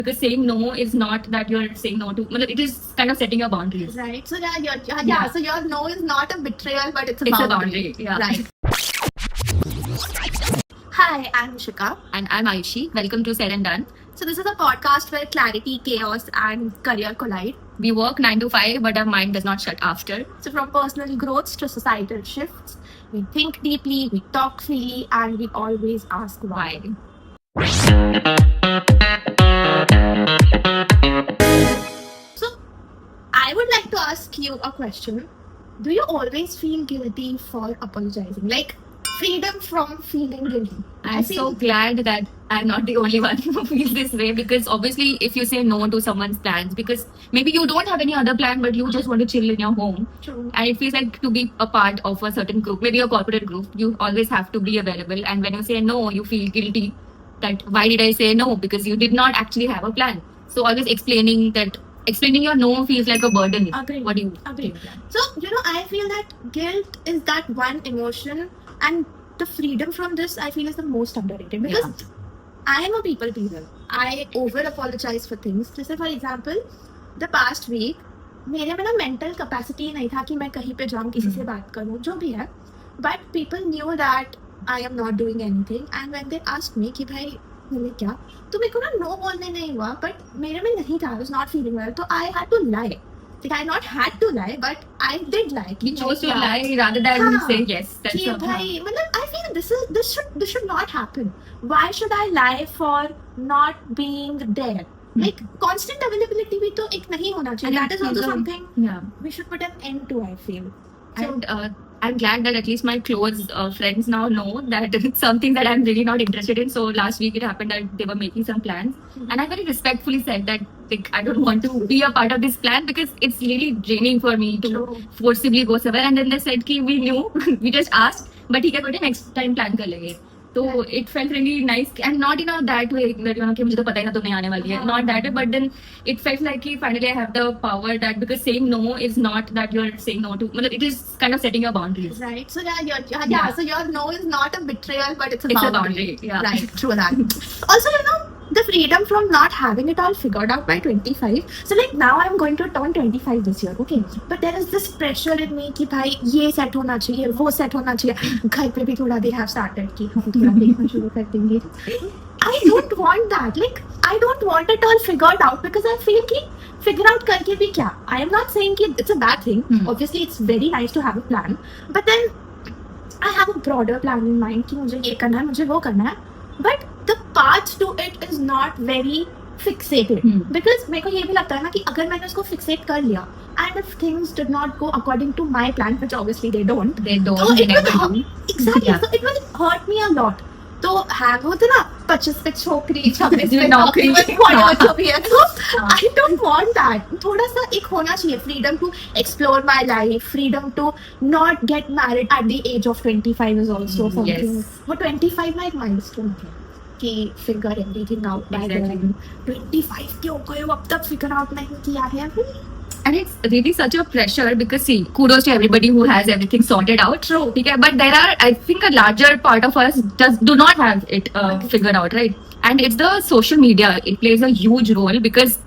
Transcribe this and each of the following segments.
Because saying no is not that you're saying no to, it is kind of setting your boundaries. Right. So so your no is not a betrayal, but it's a It's a boundary. boundary, yeah. Right. Hi, I'm Shika. And I'm Aishi. Welcome to Said and Done. So this is a podcast where clarity, chaos, and career collide. We work 9 to 5, but our mind does not shut after. So from personal growth to societal shifts, we think deeply, we talk freely, and we always ask why. So I would like to ask you a question. Do you always feel guilty for apologizing? Like freedom from feeling guilty. I'm so glad that I'm not the only one who feels this way, because obviously if you say no to someone's plans, because maybe you don't have any other plan but you just want to chill in your home, True. and it feels like to be a part of a certain group, maybe a corporate group, you always have to be available, and when you say no you feel guilty that why did I say no, because you did not actually have a plan. So always explaining your no feels like a burden. Agree. What do you Agree. think? So, I feel that guilt is that one emotion, and the freedom from this, I feel, is the most underrated. Because I am a people pleaser. I over apologize for things. जैसे for example, the past week, मेरे में ना mental capacity नहीं था कि मैं कहीं पे जाऊँ किसी से बात करूँ जो भी है. But people knew that I am not doing anything, and when they asked me कि भाई मैंने क्या, तो मेरे को ना no बोलने नहीं हुआ, but मेरे में नहीं था, I was not feeling well, तो I had to lie. Like I not had to lie, but I did lie. You chose to lie rather than say yes. That's कि भाई मतलब I feel this should not happen. Why should I lie for not being there? Like constant availability भी तो एक नहीं होना चाहिए. That is also something we should put an end to, I feel. And I'm glad that at least my close friends now know that it's something that I'm really not interested in. So last week it happened that they were making some plans, and I very respectfully said that I don't want to be a part of this plan because it's really draining for me to forcibly go somewhere. And then they said कि we knew, we just asked, but ठीक है बेटे next time plan कर लेंगे. So it felt really nice, and not in a that way that कि मुझे तो पता ही ना तुम नहीं आने वाली है, not that way, but then it felt like कि finally I have the power that, because saying no is not that you're saying no to, it is kind of setting your boundaries. Right. So so your no is not a betrayal, but it's a boundary. Yeah. Right. True that. Also, the freedom from not having it all figured out by 25. So like now I'm going to turn 25 this year, okay? But there is this pressure in me कि भाई ये set होना चाहिए, वो set होना चाहिए. घर पे भी थोड़ा they have started कि हम थोड़ा देखना शुरू कर देंगे. I don't want that. Like I don't want it all figured out because I feel कि figure out करके भी क्या? I am not saying कि it's a bad thing. Obviously it's very nice to have a plan, but then I have a broader plan in mind कि मुझे ये करना है, मुझे वो करना है. But the path to it is not very fixated. Because मेरे को ये भी लगता है ना कि अगर मैंने उसको fixate कर लिया, and if things did not go according to my plan, which obviously they don't, so it will exactly. So it will hurt me a lot. तो hang होते ना 25 पे छोकरी 26 पे नौकरी whatever जो भी है. So I don't want that. थोड़ा सा एक होना चाहिए freedom to explore my life, freedom to not get married at the age of 25 is also something. वो 25 ना एक milestone है कि figure everything out by then. 25 के हो गए हो, अब तक figure out नहीं किया है. And it's really such a pressure because see, kudos to everybody who has everything sorted out. True. Okay, but there are, I think, a larger part of us do not have it figured out, right? And it's the social media. It plays a huge role because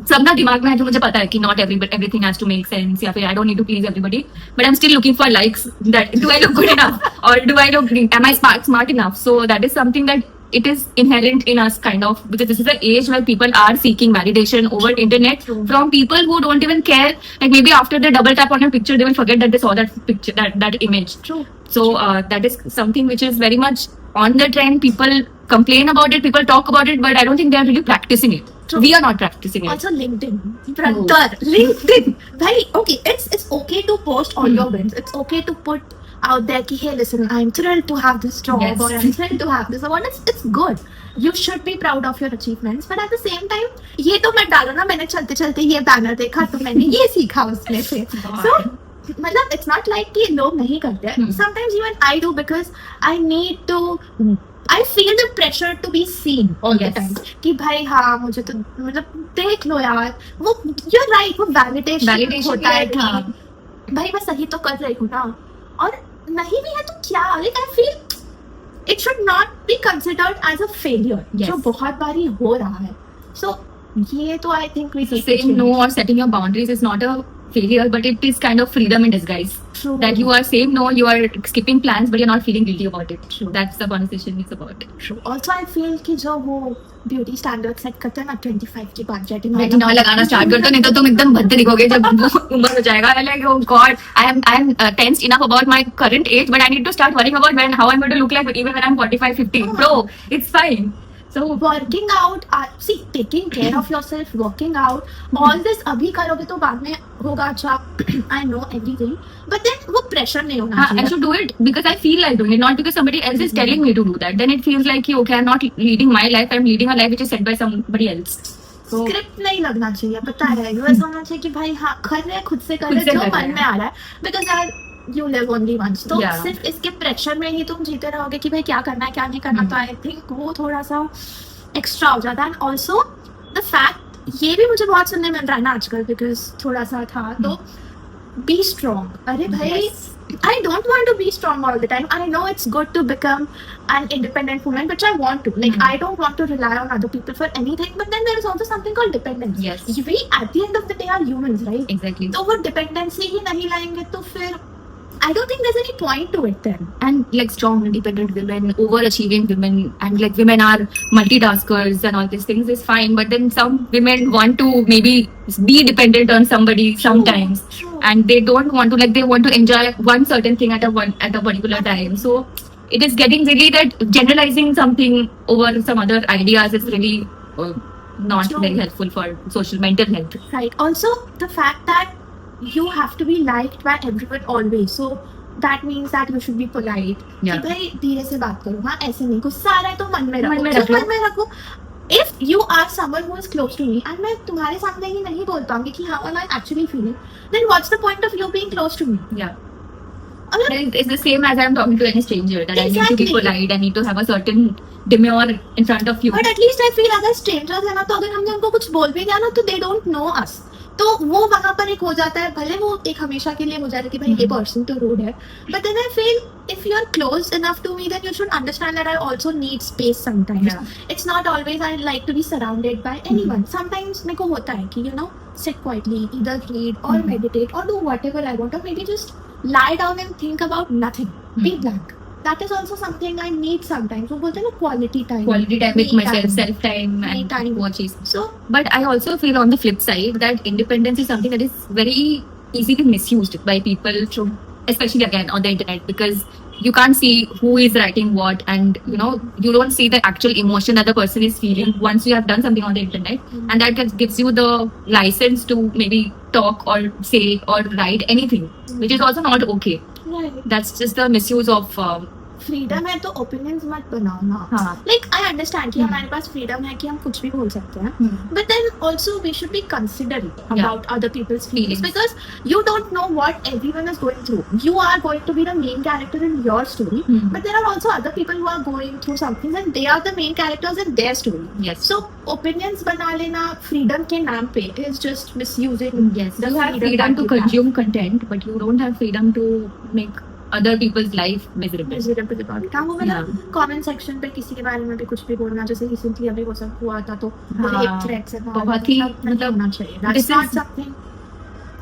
सबना दिमाग में है जो मुझे पता है कि not everything has to make sense, या फिर I don't need to please everybody, but I'm still looking for likes. That do I look good enough, or am I smart enough? So that is something that it is inherent in us, kind of, because this is the age where people are seeking validation over internet from people who don't even care. Like maybe after they double tap on a picture, they will forget that they saw that picture, that image. True. So that is something which is very much on the trend. People complain about it, people talk about it, but I don't think they are really practicing it. True. We are not practicing it. Also LinkedIn, brother, LinkedIn. Very okay. It's okay to post all your wins. It's okay to put out there कि hey listen, I'm thrilled to have this job, or I'm thrilled to have this award. It's good. You should be proud of your achievements, but at the same time ये तो मत डालो ना मैंने चलते चलते ये बैनर देखा तो मैंने ये सीखा उसमें से. So मतलब it's not like कि लोग नहीं करते. Sometimes even I do because I need to. I feel the pressure to be seen all the time. कि भाई हाँ मुझे तो मतलब देख लो यार, वो you're right, वो validation होता है कि भाई मैं सही तो कर रही हूँ ना, और नहीं भी है तो क्या. Like I feel it should not be considered as a failure, जो बहुत बारी हो रहा है. So ये तो I think we So saying no or setting your boundaries is not a failure, but it is kind of freedom in disguise. True. That you are saying no, you are skipping plans, but you're not feeling guilty about it. True. That's the conversation is about. True. Also I feel कि जो वो beauty standard set करते हैं ना 25 के बाद retinol लगाना start कर दो, नहीं तो तुम एकदम भद्दे दिखोगे जब वो उम्र हो जाएगा. Like oh God, I am tensed enough about my current age, but I need to start worrying about how I'm going to look like even when I'm 45, 50. Bro, it's fine. So working out, see, taking care of yourself, working out, all this अभी करोगे तो बाद में होगा. अच्छा, I know everything, but then वो pressure नहीं होना I चाहिए. should do it because I feel like doing it, not because somebody else is telling me to do that. Then it feels like okay, I'm not leading my life, I'm leading a life which is set by somebody else. So script नहीं लगना चाहिए, पता है. ऐसा होना चाहिए कि भाई हाँ कर रहे खुद से कर खुद से रहे जो कर रहे मन में आ रहा है. बिकॉज यार यू लिव ओनली वंस. तो Yeah. सिर्फ इसके प्रेशर में ही तुम जीते रहोगे कि भाई क्या करना है क्या नहीं करना. तो आई थिंक वो थोड़ा सा एक्स्ट्रा हो जाता है. एंड ऑल्सो द फैक्ट ये भी मुझे बहुत सुनने मिल रहा है ना आजकल, बिकॉज थोड़ा सा था तो बी स्ट्रॉन्ग. अरे भाई Yes. I don't want to be strong all the time. I know it's good to become an independent woman, which I want to. Like, I don't want to rely on other people for anything. But then there is also something called dependence. Yes. We, at the end of the day, are humans, right? exactly. तो वो dependency ही नहीं लाएंगे तो फिर I don't think there's any point to it then. And like strong, independent women, overachieving women, and like women are multitaskers and all these things is fine. But then some women want to maybe be dependent on somebody sometimes, True. and they don't want to, like, they want to enjoy one certain thing at a particular time. So it is getting really that generalizing something over some other ideas is really not True. very helpful for mental health. Right. Also, the fact that you have to be liked by everyone always. So that means that you should be polite. Yeah. कि भाई धीरे से बात करो. हाँ ऐसे नहीं गुस्सा आ रहा है तो मन में रखो. मन में जो रख लो. मन में रखो. If you are someone who is close to me and मैं तुम्हारे सामने ही नहीं बोल पाऊंगी कि how am I actually feeling, then what's the point of you being close to me? Yeah. अगर It's the same as I'm talking to any stranger, that I need to be Exactly. polite, I need to have a certain demure in front of you. But at least I feel अगर strangers है ना तो अगर हमने उनको कुछ बोल भी दिया ना तो दे डोंट नो अस. तो वो वहां पर एक हो जाता है. भले वो एक हमेशा के लिए हो जाता है कि भाई ये पर्सन तो रूड है. But then I feel if you are close enough to me then you should understand that I also need space sometimes. Yeah. It's not always I like to be surrounded by anyone. Sometimes मेरे को होता है कि you know sit quietly, either read or meditate or do whatever I want, or maybe just lie down and think about nothing. Be blank. That is also something I need sometimes. वो बोलते हैं ना quality time. Quality time with Me myself, time. self time, Me and time. watches. So But I also feel on the flip side that independence is something that is very easily misused by people, especially again on the internet, because you can't see who is writing what, and you don't see the actual emotion that the person is feeling once you have done something on the internet, and that gives you the license to maybe talk or say or write anything, which is also not okay. right. That's just the misuse of freedom है तो opinions मत बनाओ ना. हाँ. Like I understand कि हमारे पास freedom है कि हम कुछ भी बोल सकते हैं. But then also we should be considerate about other people's feelings, Feelings. because you don't know what everyone is going through. You are going to be the main character in your story, but there are also other people who are going through something and they are the main characters in their story. Yes. So opinions बना लेना freedom के नाम पे is just misusing. Yes, the you have freedom freedom that to you have. consume content, but you don't have freedom to make other people's life miserable. Miserable about it. हाँ, वो मतलब comment section पे किसी के बारे में भी कुछ भी बोलना, जैसे recently अभी वो सब हुआ था तो हाँ, rape threats and all बहुत that ही सब नहीं मतलब होना चाहिए. That's this not is- something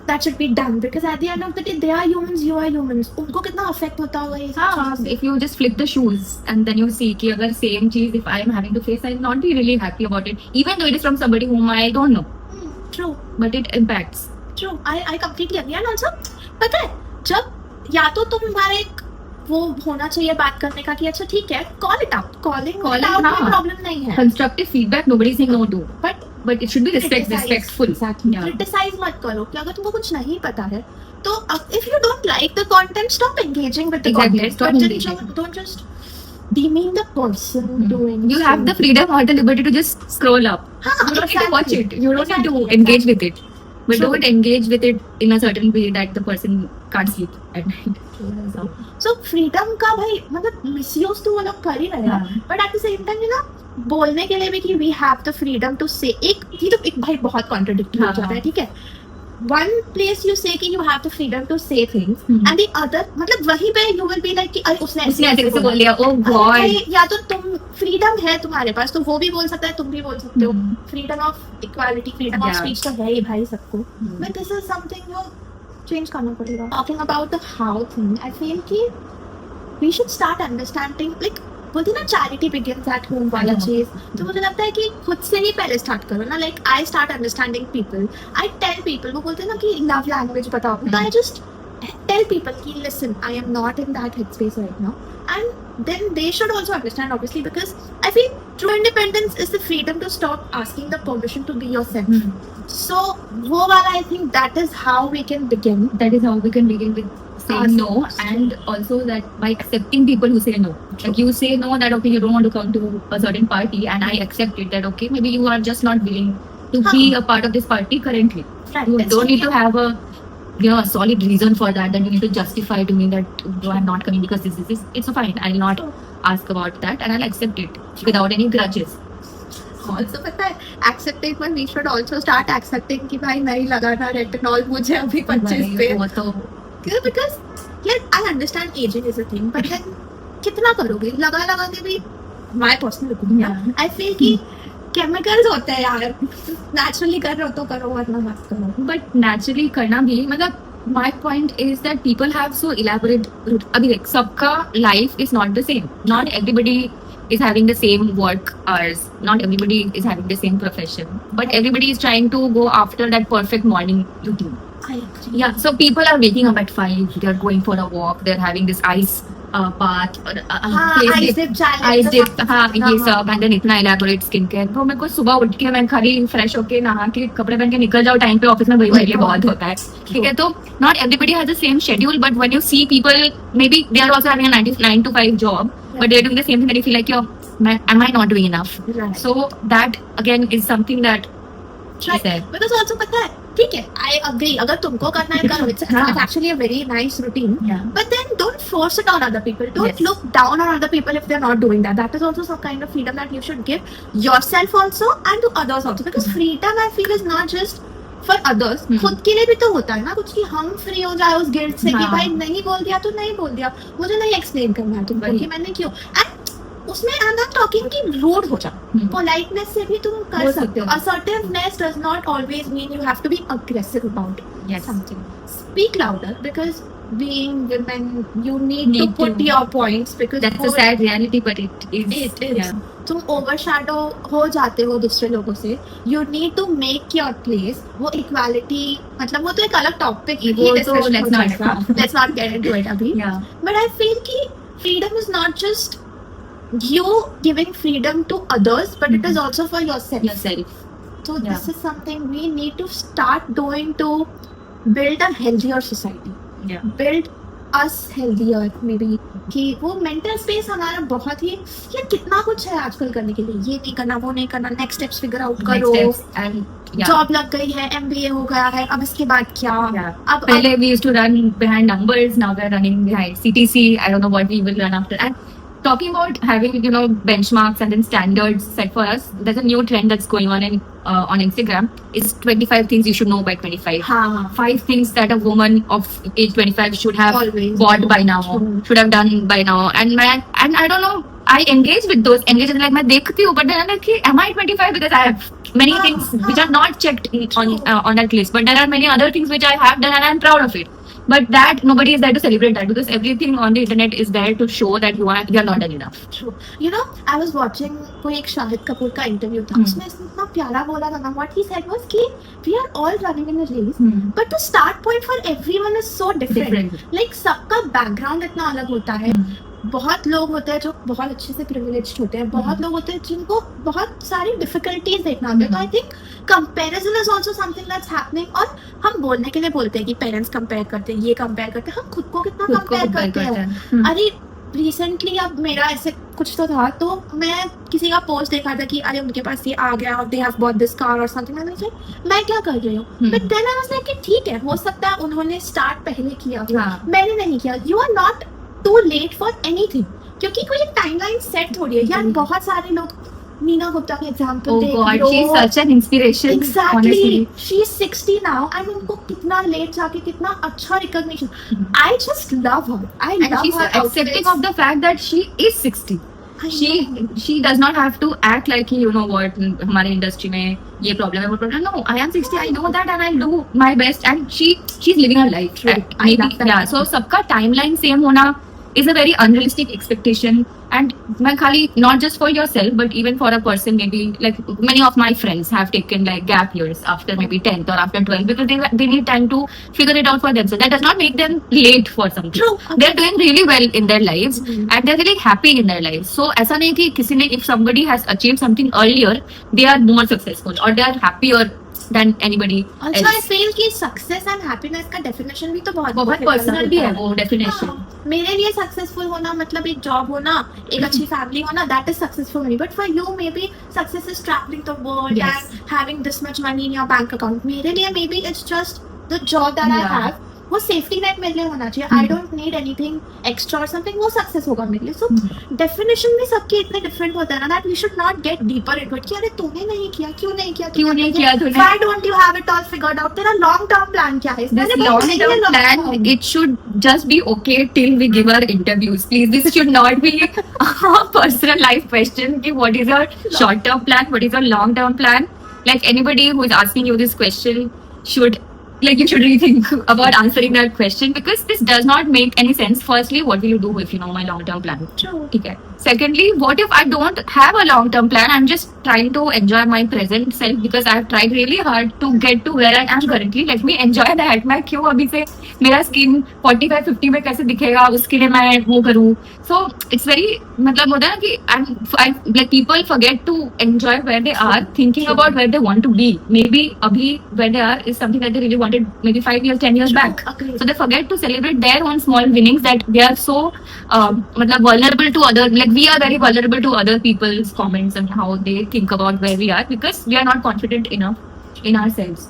that should be done, because at the end of the day they are humans, you are humans. उनको कितना affect होता होगा ये सब हाँ, चीज़ से. if you just flip the shoes and then you see कि अगर same चीज if I am having to face, I will not be really happy about it, even though it is from somebody whom I don't know, True. but it impacts. True. I completely agree. And also पता है जब या तो तुम्हारे वो होना चाहिए बात करने का कि अच्छा ठीक है call it out. Calling Call it it, out में हाँ. problem नहीं है. Constructive feedback nobody is saying no to, But it should be Criticize. respectful. Exactly. Yeah. Criticize मत करो कि अगर तुमको कुछ नहीं पता है तो if you don't like the content, stop engaging with the Exactly, content. stop But then engaging. don't just demean the person doing. You have the freedom or the liberty to just scroll up. हाँ, You don't need to watch exactly. it. You don't need to Exactly, engage with it. But True. don't engage with it in a certain way that the person can't sleep at night. So, So freedom का भाई मतलब misuse तो वो लोग कर ही रहे हैं. हाँ. But at the same time you know बोलने के लिए भी कि we have the freedom to say एक ये तो एक भाई बहुत contradictory हो हाँ. जाता है. ठीक है one place you say कि you have the freedom to say things and the other मतलब वहीं पे you will be like कि अरे उसने उसने ऐसे कैसे बोल बोला दिया, oh अरे god. भाई, या तो तुम फ्रीडम है तुम्हारे पास तो वो भी बोल सकता है, तुम भी बोल सकते हो. Freedom of equality, freedom of Yeah. Speech तो है ही भाई सबको. बट दिस इज समथिंग जो चेंज करना पड़ेगा. Talking about the how thing, I feel कि we should start understanding, like बोलते ना चैरिटी बिगिंस एट होम वाला चीज. तो मुझे लगता है कि खुद से ही पहले स्टार्ट करो ना. Like I start understanding people, I tell people, वो बोलते हैं ना कि लव लैंग्वेज बताओ, तो I just tell people ki listen, I am not in that headspace right now, and then they should also understand obviously, because I feel true independence is the freedom to stop asking the permission to be yourself. So wo wala, I think that is how we can begin. That is how we can begin with saying no, and also that by accepting people who say no. Like you say no that okay, you don't want to come to a certain party, and I accept it that okay, maybe you are just not willing to be a part of this party currently. Right. You It's don't need okay. to have a a solid reason for that. Then you need to justify to me that you are not coming because this. It's fine. I'll not ask about that, and I'll accept it without any grudges. Also पता है accepting, but we should also start accepting कि भाई नहीं लगाना retinol मुझे अभी 25 पे. वो तो Because yeah, I understand aging is a thing, but then कितना करोगे, लगा के भी. My personal opinion, Yeah. I feel कि केमिकल्स होते हैं यार. नेचुरली कर रहे हो तो करो, वरना मत करो. but naturally करना भी मतलब my point is that people have so elaborate route. अभी देख सबका life is not the same. Not everybody is having the same work hours. Not everybody is having the same profession. But everybody is trying to go after that perfect morning routine. I agree. Yeah, so people are waking up at 5. They're going for a walk. They're having this ice bath or हाँ, face ice dip. dip challenge. Ice dip, हाँ ये हाँ. सब, and then इतना elaborate skin care. तो मेरे को सुबह उठ के मैं खाली फ्रेश होके नहा के कपड़े पहन के निकल जाओ टाइम पे ऑफिस में, वही मेरे लिए बहुत होता है. ठीक है, तो not everybody has the same schedule, but when you see people maybe they are also having a 9 to 5 job, but they are doing the same thing and you feel like yo am I not doing enough? Right. So that again is something that Right. said. Because also पता है, ठीक है, I agree, अगर तुमको करना है करो. It's हाँ. actually a very nice routine. Yeah. But then don't force it on other people. Don't Yes. look down on other people if they're not doing that. That is also some kind of freedom that you should give yourself also and to others also. Because freedom, I feel, is not just for others. खुद के लिए भी तो होता है ना कुछ, कि हम फ्री हो जाए उस गिल्ट से कि हाँ. भाई नहीं बोल दिया तो नहीं बोल दिया, मुझे नहीं एक्सप्लेन करना है तुमको वही. कि मैंने क्यों. एंड उसमें आई एम नॉट टॉकिंग कि रूड हो जाओ. पोलाइटनेस से भी तुम कर हो सकते सकते हो. हो. Assertiveness does not always mean you have to be aggressive about Yes. something. Speak louder, because being women, you need to Need put to. your points, because That's a sad reality, but it is. It is. Yeah. तुम overshadow हो जाते हो दूसरे लोगों से. You need to make your place. वो equality मतलब वो तो एक अलग टॉपिक वो तो let's not get into it अभी. Yeah. But I feel कि freedom is not just you giving freedom to others, but it is also for yourself. Yourself. So Yeah. this is something we need to start doing to build a healthier society. Yeah. Build us healthier maybe. कि वो mental space हमारा बहुत ही, ये कितना कुछ है आजकल करने के लिए. ये नहीं करना, वो नहीं करना, next steps figure out Next करो. steps and yeah. जॉब लग गई है, MBA हो गया है, अब इसके बाद क्या. Yeah. अब Pehle we used to run behind numbers. Now we're running behind CTC. I don't know what we will run after. And talking about having benchmarks and then standards set for us, there's a new trend that's going on on Instagram. It's 25 things you should know by 25. हाँ, 5 things that a woman of age 25 should have Always. bought by now, True. should have done by now. And I don't know, I engage with those. Engage in like मैं देखती हूँ, but then I'm like, am I 25? Because I have many things which are not checked on that list. But there are many other things which I have done and I'm proud of it. But that nobody is there to celebrate that, because everything on the internet is there to show that you are not done enough. True. You know, I was watching कोई एक शाहिद कपूर का interview था. उसमें इसने इतना प्यारा बोला था ना. What he said was कि we are all running in a race, but the start point for everyone is so different. Like सबका background इतना अलग होता है. बहुत लोग होते हैं जो बहुत अच्छे से privileged होते हैं. बहुत लोग होते हैं जिनको बहुत सारी difficulties देखना होता है. तो I think comparison is also something that's happening. और हम बोलने के लिए बोलते हैं कि parents compare करते हैं, ये compare करते हैं. हम खुद को कितना खुद को compare compare करते करते हैं. हैं. अरे रिसेंटली अब मेरा ऐसे कुछ तो था, तो मैं किसी का पोस्ट देखा था कि अरे उनके पास ये आ गया और they have bought this car और समथिंग. मैं क्या कर रही हूँ. But then I was like कि ठीक है, हो सकता है उन्होंने स्टार्ट पहले किया, हाँ. मैंने नहीं किया. You are not too late for anything, क्योंकि कोई टाइमलाइन सेट थोड़ी है यार. बहुत सारे लोग Nina Gupta का example Oh देख God, low. she's such an inspiration. Exactly. Honestly. She's 60 now and उनको कितना लेट जाके कितना अच्छा recognition. I just love her. I And love she's her accepting outfits. of the fact that she is 60. I know. She does not have to act like you know what हमारे industry में ये problem है वो problem. No, I am 60. I know that and I'll do my best. And she's living her life. True. I Maybe, love that. yeah. So सबका timeline same होना is a very unrealistic expectation. And मैं खाली not just for yourself but even for a person, maybe like many of my friends have taken like gap years after maybe 10th or after 12th because they need time to figure it out for themselves. That does not make them late for something. True. They're doing really well in their lives Mhm. and they're really happy in their lives. So ऐसा नहीं कि किसी ने, if somebody has achieved something earlier, they are more successful or they are happier than anybody Also, I else. feel कि success and happiness का definition भी तो बहुत बहुत personal भी है वो definition. हाँ, मेरे लिए सक्सेसफुल होना मतलब एक जॉब होना, एक अच्छी फैमिली होना, that is successful me. But for you may be success is travelling the world Yes. And having this much money in your bank account. मेरे लिए may be it's just the job that I Yeah. Have. वो safety net मेरे लिए होना चाहिए. I don't need anything extra और something. वो success होगा मेरे लिए. सो डेफिनेशन भी सबके इतने डिफरेंट होता है ना that we should not get deeper into it कि अरे तूने नहीं किया, क्यों नहीं किया, क्यों नहीं किया तूने? Why don't you have it all figured out. तेरा लॉन्ग टर्म प्लान क्या है? This long-term plan, it should just be okay till we give our interviews. Please, this should not be a personal life question. Ki what is your short-term plan? What is your long-term plan? Like anybody who is asking you this question should, like, you should rethink about answering that question because this does not make any sense. Firstly, what will you do if you know my long-term plan? True. Okay. Secondly, what if I don't have a long-term plan? I'm just trying to enjoy my present self because I've tried really hard to get to where I am currently. Let me enjoy that. मैं क्यों अभी से मेरा skin 45-50 में कैसे दिखेगा उसके लिए मैं वो करूँ. So it's very मतलब होता है ना कि like people forget to enjoy where they are, thinking about where they want to be. Maybe अभी where they are is something that they really wanted maybe 5 years, 10 years back. Agreed. So they forget to celebrate their own small winnings that they are so मतलब vulnerable to other, like we are very vulnerable to other people's comments and how they think about where we are because we are not confident enough in ourselves.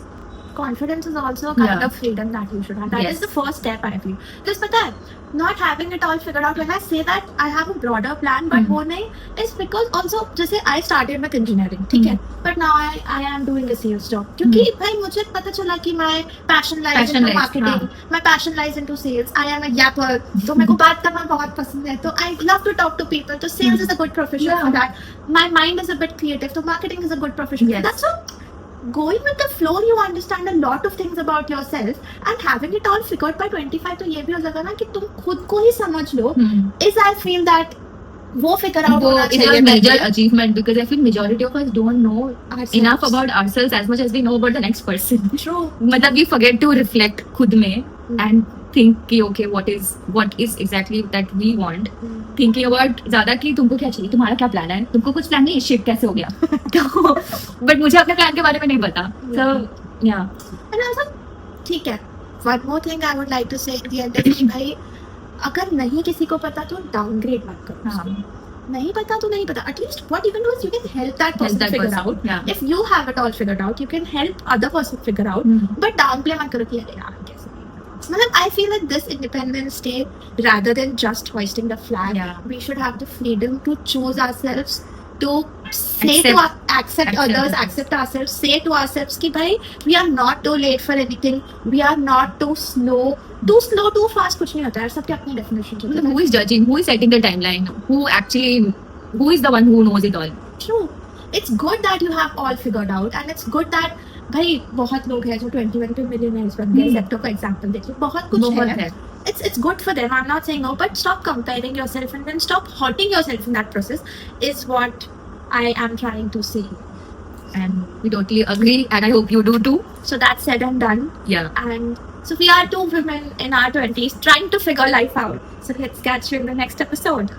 Confidence is also a kind Yeah. of freedom that you should have. That Yes. is the first step, I feel. Because पता है, not having it all figured out, when I say that I have a broader plan, but वो नहीं, is because also जैसे I started with engineering, ठीक है, but now I am doing a sales job. क्योंकि भाई मुझे पता चला कि my passion lies Passion into lies, marketing, my passion lies into sales. I am a yapper, तो मेरे को बात करना बहुत पसंद है, तो I love to talk to people. तो sales is a good profession Yeah. for that. My mind is a bit creative, so marketing is a good profession. Yes. That's all. Going with the flow, you understand a lot of things about yourself, and having it all figured by 25 तो ये भी हो जाएगा ना कि तुम खुद को ही समझ लो. Is I feel that वो figure out वो होना is a चाहिए major पहले. achievement because I feel majority of us don't know Ourselves. enough about ourselves as much as we know about the next person. True. मतलब we forget to reflect खुद में and think कि okay what is exactly that we want. Thinking about ज़्यादा कि तुमको क्या चाहिए, तुम्हारा क्या प्लान है, तुमको कुछ प्लान नहीं, शिट कैसे हो गया. तो बट मुझे अपने प्लान के बारे में नहीं पता. So yeah. And also, ठीक है. One more thing I would like to say at the end is कि भाई अगर नहीं किसी को पता तो डाउनग्रेड मत करो. हाँ. नहीं पता तो नहीं पता. At least what you can do is you can help that person that figure person. out. Yeah. If you have it all figured out, you can help other person figure out. But downplay मत करो कि अरे यार कैसे. मतलब I feel like this Independence Day, rather than just hoisting the flag, Yeah. we should have the freedom to choose ourselves, to say accept others, accept ourselves, say to ourselves कि भाई we are not too late for anything, we are not too slow, too fast कुछ नहीं होता है. सबके अपनी definitions होती है. Who is judging? Who is setting the timeline? Who is the one who knows it all? True. It's good that you have all figured out, and it's good that भाई बहुत लोग हैं जो 21 पे millionaires बन गए. Zepto का example देखिए, बहुत कुछ है. It's good for them. I'm not saying no, but stop comparing yourself and then stop hurting yourself in that process. Is what I am trying to say. And we totally agree, and I hope you do too. So that's said and done. Yeah. And so we are two women in our 20s trying to figure life out. So let's catch you in the next episode.